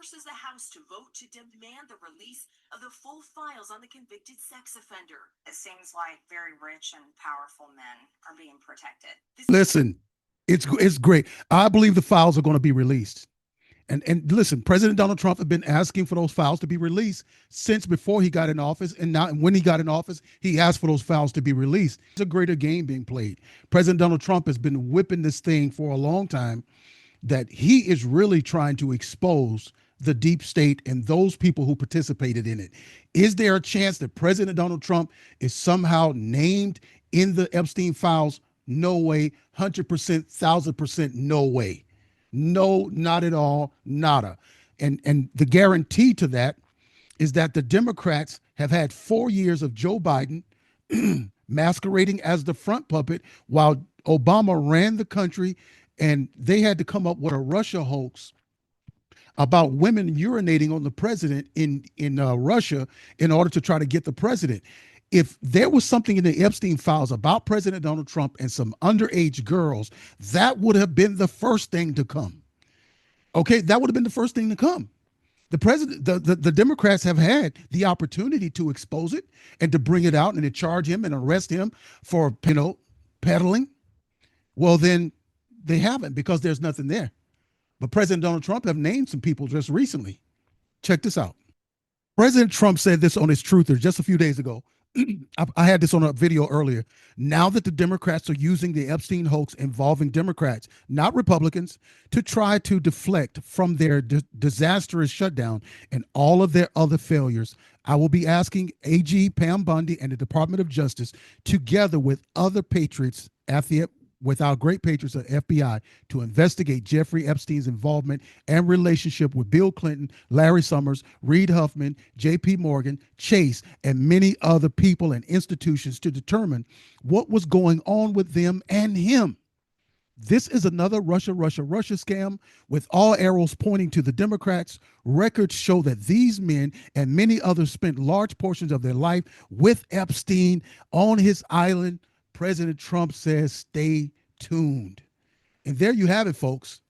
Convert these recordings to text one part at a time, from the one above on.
forces the House to vote to demand the release of the full files on the convicted sex offender. It seems like very rich and powerful men are being protected. Listen, it's great. I believe the files are going to be released. And listen, President Donald Trump had been asking for those files to be released since before he got in office. And now when he got in office, he asked for those files to be released. It's a greater game being played. President Donald Trump has been whipping this thing for a long time, that he is really trying to expose the deep state and those people who participated in it. Is there a chance that President Donald Trump is somehow named in the Epstein files? No way. 100%, 1,000% no way. No, not at all, nada. And the guarantee to that is that the Democrats have had 4 years of Joe Biden masquerading as the front puppet while Obama ran the country, and they had to come up with a Russia hoax about women urinating on the president in Russia in order to try to get the president. If there was something in the Epstein files about President Donald Trump and some underage girls, that would have been the first thing to come. Okay, that would have been the first thing to come. The Democrats have had the opportunity to expose it and to bring it out and to charge him and arrest him for, peddling. Well, then they haven't, because there's nothing there. But President Donald Trump have named some people just recently. Check this out. President Trump said this on his Truther just a few days ago. I had this on a video earlier. Now that the Democrats are using the Epstein hoax involving Democrats, not Republicans, to try to deflect from their disastrous shutdown and all of their other failures, I will be asking AG Pam Bondi and the Department of Justice, together with other patriots with our great patriots at FBI, to investigate Jeffrey Epstein's involvement and relationship with Bill Clinton, Larry Summers, Reid Huffman, J.P. Morgan, Chase, and many other people and institutions to determine what was going on with them and him. This is another Russia scam with all arrows pointing to the Democrats. Records show that these men and many others spent large portions of their life with Epstein on his island. President Trump says, stay tuned. And there you have it, folks.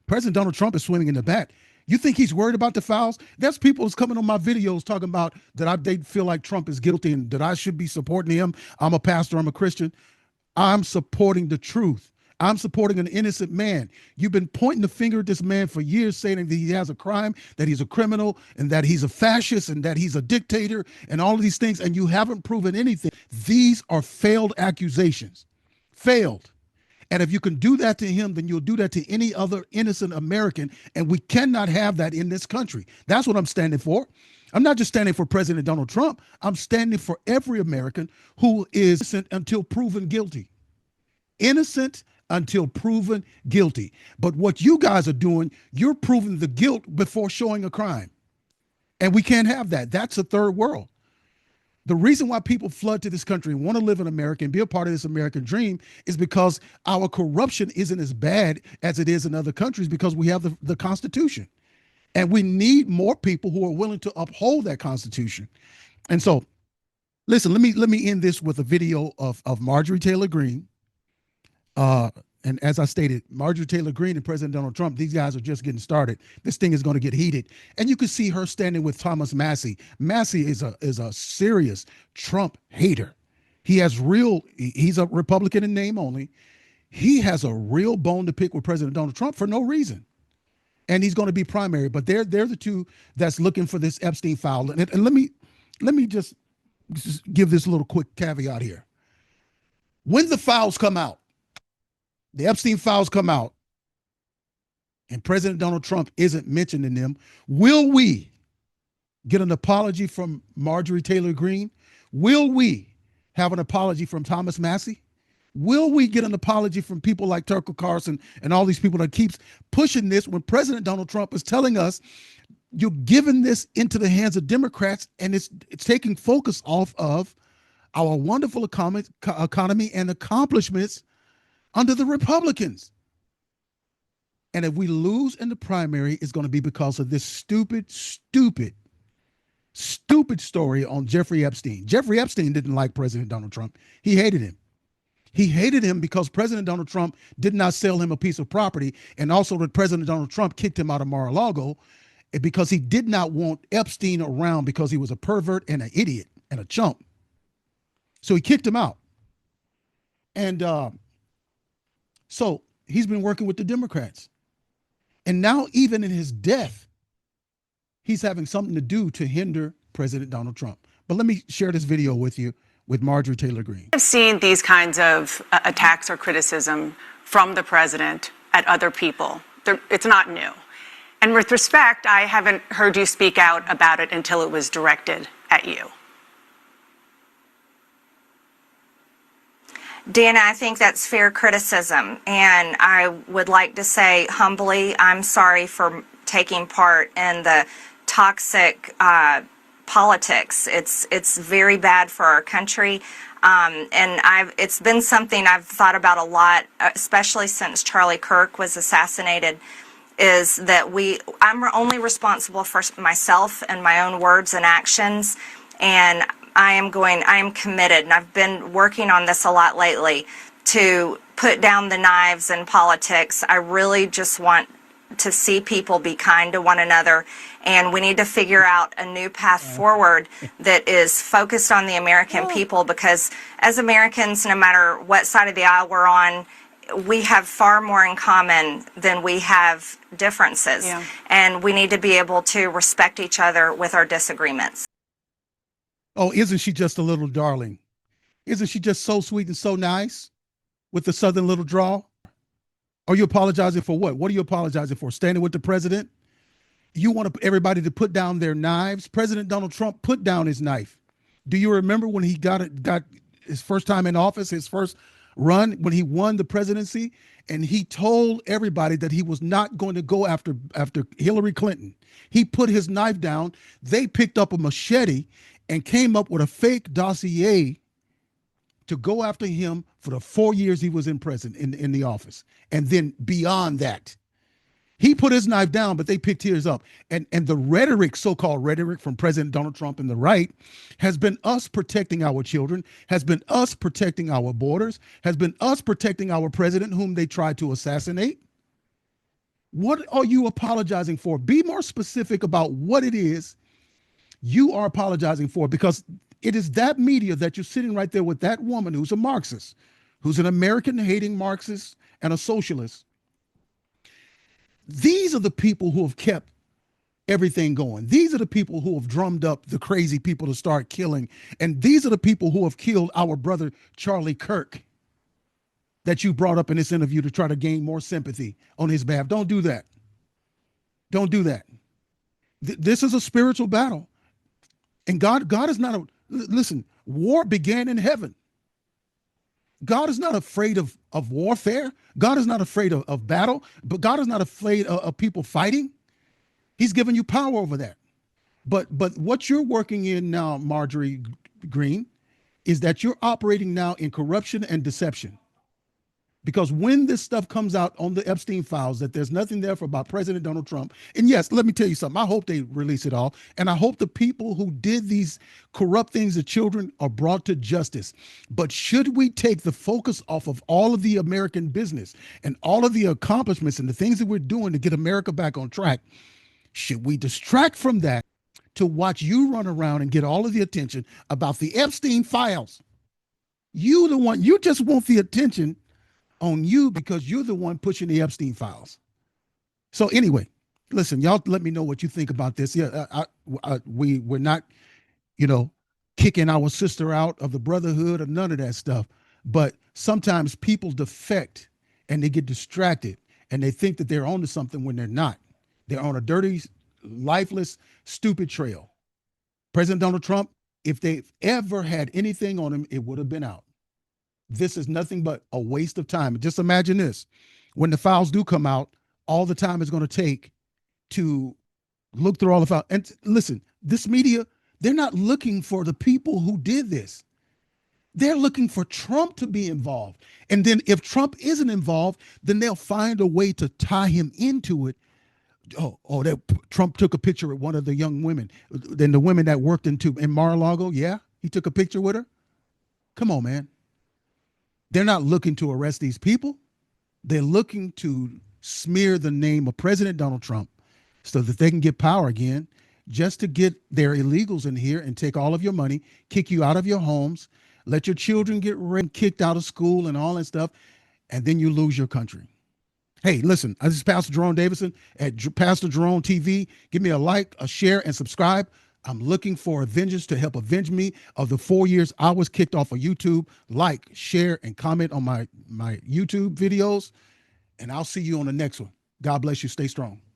President Donald Trump is swimming in the bat. You think he's worried about the files? There's people who's coming on my videos talking about that they feel like Trump is guilty and that I should be supporting him. I'm a pastor. I'm a Christian. I'm supporting the truth. I'm supporting an innocent man. You've been pointing the finger at this man for years, saying that he has a crime, that he's a criminal, and that he's a fascist, and that he's a dictator, and all of these things, and you haven't proven anything. These are failed accusations. Failed. And if you can do that to him, then you'll do that to any other innocent American, and we cannot have that in this country. That's what I'm standing for. I'm not just standing for President Donald Trump. I'm standing for every American who is innocent until proven guilty. Innocent until proven guilty. But what you guys are doing, you're proving the guilt before showing a crime. And we can't have that. That's a third world. The reason why people flood to this country and want to live in America and be a part of this American dream is because our corruption isn't as bad as it is in other countries, because we have the Constitution. And we need more people who are willing to uphold that Constitution. And so, listen, let me end this with a video of Marjorie Taylor Greene. And as I stated, Marjorie Taylor Greene and President Donald Trump, these guys are just getting started. This thing is going to get heated. And you can see her standing with Thomas Massie. Massie is a serious Trump hater. He's a Republican in name only. He has a real bone to pick with President Donald Trump for no reason. And he's going to be primary. But they're the two that's looking for this Epstein file. And let me just give this little quick caveat here. When the files come out, the Epstein files come out, and President Donald Trump isn't mentioning them, will we get an apology from Marjorie Taylor Greene? Will we have an apology from Thomas Massie? Will we get an apology from people like Tucker Carlson and all these people that keeps pushing this when President Donald Trump is telling us you're giving this into the hands of Democrats, and it's taking focus off of our wonderful economy and accomplishments under the Republicans? And if we lose in the primary, it's going to be because of this stupid story on Jeffrey Epstein. Jeffrey Epstein didn't like President Donald Trump. He hated him. He hated him because President Donald Trump did not sell him a piece of property, and also that President Donald Trump kicked him out of Mar-a-Lago. because he did not want Epstein around because he was a pervert and an idiot and a chump. So he kicked him out. And so he's been working with the Democrats. And now, even in his death, he's having something to do to hinder President Donald Trump. But let me share this video with you with Marjorie Taylor Greene. I've seen these kinds of attacks or criticism from the president at other people. It's not new. And with respect, I haven't heard you speak out about it until it was directed at you. Dana, I think that's fair criticism. And I would like to say humbly, I'm sorry for taking part in the toxic politics. It's very bad for our country. And it's been something I've thought about a lot, especially since Charlie Kirk was assassinated, is that I'm only responsible for myself and my own words and actions. And I am committed, and I've been working on this a lot lately, to put down the knives in politics. I really just want to see people be kind to one another, and we need to figure out a new path forward that is focused on the American people, because as Americans, no matter what side of the aisle we're on, we have far more in common than we have differences. Yeah. And we need to be able to respect each other with our disagreements. Oh, isn't she just a little darling? Isn't she just so sweet and so nice with the Southern little drawl? Are you apologizing for what? What are you apologizing for? Standing with the president? You want everybody to put down their knives? President Donald Trump put down his knife. Do you remember when he got his first time in office, his first run, when he won the presidency, and he told everybody that he was not going to go after Hillary Clinton? He put his knife down. They picked up a machete and came up with a fake dossier to go after him for the 4 years he was in the office. And then beyond that, he put his knife down, but they picked his up. And the rhetoric, so-called rhetoric from President Donald Trump and the right, has been us protecting our children, has been us protecting our borders, has been us protecting our president, whom they tried to assassinate. What are you apologizing for? Be more specific about what it is you are apologizing for, because it is that media that you're sitting right there with that woman who's a Marxist, who's an American-hating Marxist and a socialist. These are the people who have kept everything going. These are the people who have drummed up the crazy people to start killing. And these are the people who have killed our brother Charlie Kirk that you brought up in this interview to try to gain more sympathy on his behalf. Don't do that. Don't do that. This is a spiritual battle. And God is not listen, war began in heaven. God is not afraid of warfare. God is not afraid of battle, but God is not afraid of people fighting. He's given you power over that. But what you're working in now, Marjorie Greene, is that you're operating now in corruption and deception. Because when this stuff comes out on the Epstein files, that there's nothing there for about President Donald Trump. And yes, let me tell you something. I hope they release it all. And I hope the people who did these corrupt things to children are brought to justice. But should we take the focus off of all of the American business and all of the accomplishments and the things that we're doing to get America back on track? Should we distract from that to watch you run around and get all of the attention about the Epstein files? You just want the attention on you because you're the one pushing the Epstein files. So anyway, listen, y'all let me know what you think about this. Yeah, we're not, kicking our sister out of the brotherhood or none of that stuff. But sometimes people defect and they get distracted and they think that they're onto something when they're not. They're on a dirty, lifeless, stupid trail. President Donald Trump, if they've ever had anything on him, it would have been out. This is nothing but a waste of time. Just imagine this. When the files do come out, all the time it's going to take to look through all the files. And listen, this media, they're not looking for the people who did this. They're looking for Trump to be involved. And then if Trump isn't involved, then they'll find a way to tie him into it. That Trump took a picture with one of the young women. Then the women that worked in Mar-a-Lago, yeah, he took a picture with her. Come on, man. They're not looking to arrest these people. They're looking to smear the name of President Donald Trump, so that they can get power again, just to get their illegals in here and take all of your money, kick you out of your homes, let your children get kicked out of school and all that stuff, and then you lose your country. Hey, listen, this is Pastor Jerone Davison at Pastor Jerone TV. Give me a like, a share, and subscribe. I'm looking for Avengers to help avenge me of the 4 years I was kicked off of YouTube. Like, share, and comment on my YouTube videos, and I'll see you on the next one. God bless you. Stay strong.